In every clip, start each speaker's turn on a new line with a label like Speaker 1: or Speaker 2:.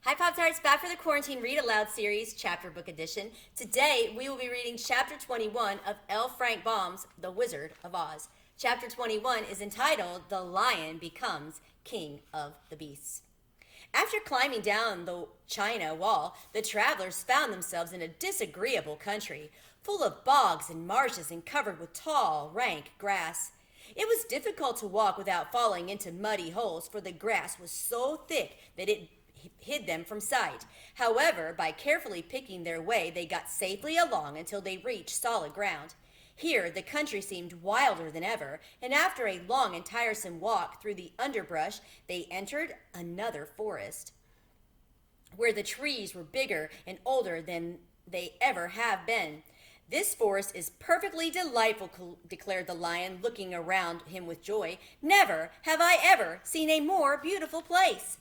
Speaker 1: Hi, Pop Tarts, back for the Quarantine Read Aloud series, chapter book edition. Today, we will be reading chapter 21 of L. Frank Baum's The Wizard of Oz. Chapter 21 is entitled The Lion Becomes King of the Beasts. After climbing down the China Wall, the travelers found themselves in a disagreeable country, full of bogs and marshes and covered with tall, rank grass. It was difficult to walk without falling into muddy holes, for the grass was so thick that it hid them from sight. However, by carefully picking their way, they got safely along until they reached solid ground. Here, the country seemed wilder than ever, and after a long and tiresome walk through the underbrush, they entered another forest, where the trees were bigger and older than they ever have been. This forest is perfectly delightful, declared the lion, looking around him with joy. Never have I ever seen a more beautiful place.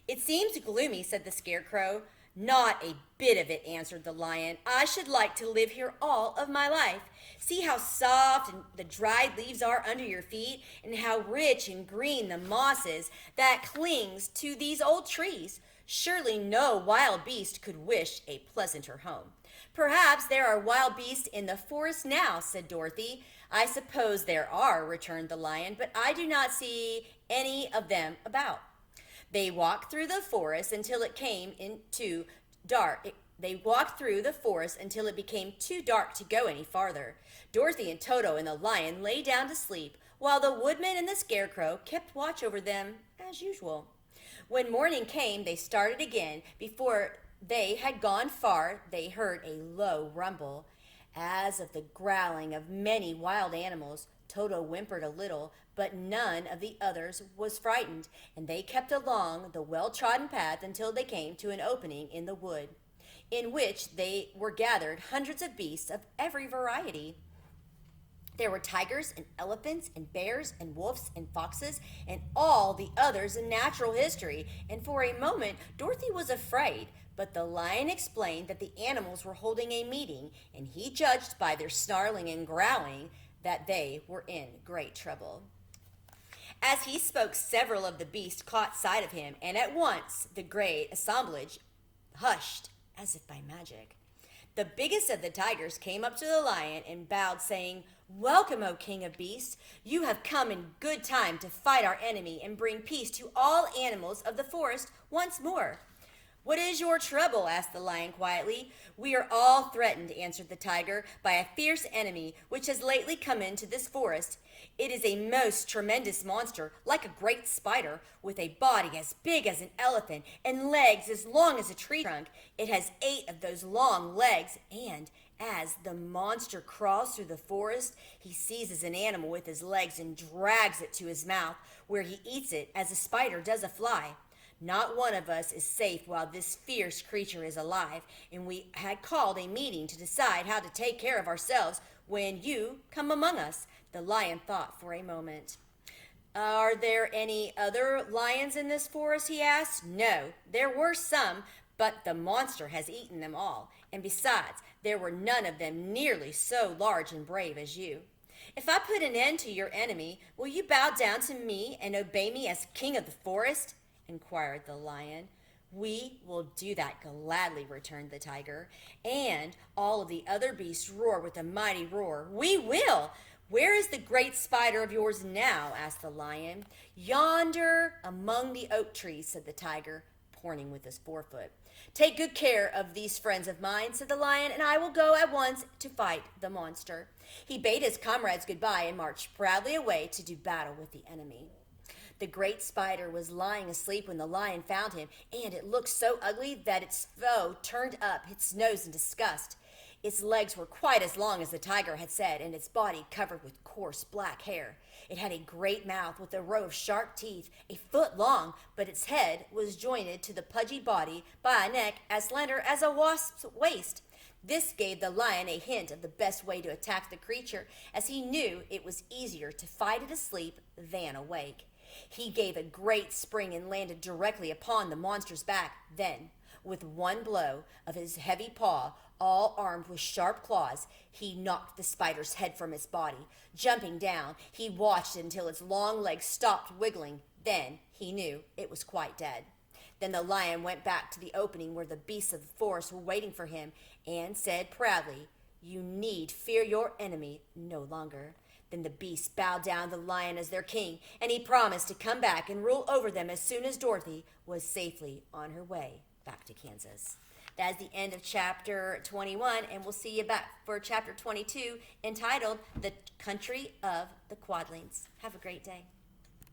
Speaker 1: It seems gloomy, said the scarecrow. Not a bit of it, answered the lion. I should like to live here all of my life. See how soft and the dried leaves are under your feet, and how rich and green the moss is that clings to these old trees. Surely no wild beast could wish a pleasanter home. Perhaps there are wild beasts in the forest now, said Dorothy. I suppose there are, returned the lion, but I do not see any of them about. They walked through the forest until it came into dark. They walked through the forest until it became too dark to go any farther. Dorothy and Toto and the lion lay down to sleep, while the woodman and the scarecrow kept watch over them as usual. When morning came, they started again. Before they had gone far, they heard a low rumble, as of the growling of many wild animals. Toto whimpered a little, but none of the others was frightened, and they kept along the well-trodden path until they came to an opening in the wood, in which they were gathered hundreds of beasts of every variety. There were tigers and elephants and bears and wolves and foxes and all the others in natural history, and for a moment Dorothy was afraid, but the lion explained that the animals were holding a meeting, and he judged by their snarling and growling that they were in great trouble. As he spoke, several of the beasts caught sight of him, and at once the great assemblage hushed as if by magic. The biggest of the tigers came up to the lion and bowed, saying, Welcome, O King of Beasts. You have come in good time to fight our enemy and bring peace to all animals of the forest once more. What is your trouble? Asked the lion quietly. We are all threatened, answered the tiger, by a fierce enemy which has lately come into this forest. It is a most tremendous monster, like a great spider, with a body as big as an elephant and legs as long as a tree trunk. It has 8 of those long legs, and as the monster crawls through the forest, he seizes an animal with his legs and drags it to his mouth, where he eats it as a spider does a fly. Not one of us is safe while this fierce creature is alive, and we had called a meeting to decide how to take care of ourselves when you come among us. The lion thought for a moment. Are there any other lions in this forest? He asked. No, there were some, but the monster has eaten them all, and besides, there were none of them nearly so large and brave as you. If I put an end to your enemy, will you bow down to me and obey me as king of the forest? Inquired the lion. We will do that gladly, returned the tiger. And all of the other beasts roared with a mighty roar. We will! Where is the great spider of yours now? Asked the lion. Yonder among the oak trees, said the tiger, pointing with his forefoot. Take good care of these friends of mine, said the lion, and I will go at once to fight the monster. He bade his comrades goodbye and marched proudly away to do battle with the enemy. The great spider was lying asleep when the lion found him, and it looked so ugly that its foe turned up its nose in disgust. Its legs were quite as long as the tiger had said, and its body covered with coarse black hair. It had a great mouth with a row of sharp teeth, a foot long, but its head was jointed to the pudgy body by a neck as slender as a wasp's waist. This gave the lion a hint of the best way to attack the creature, as he knew it was easier to fight it asleep than awake. He gave a great spring and landed directly upon the monster's back. Then, with one blow of his heavy paw, all armed with sharp claws, he knocked the spider's head from its body. Jumping down, he watched it until its long legs stopped wiggling. Then he knew it was quite dead. Then the lion went back to the opening where the beasts of the forest were waiting for him and said proudly, "You need fear your enemy no longer." Then the beasts bowed down the lion as their king, and he promised to come back and rule over them as soon as Dorothy was safely on her way back to Kansas. That's the end of chapter 21, and we'll see you back for chapter 22 entitled The Country of the Quadlings. Have a great day.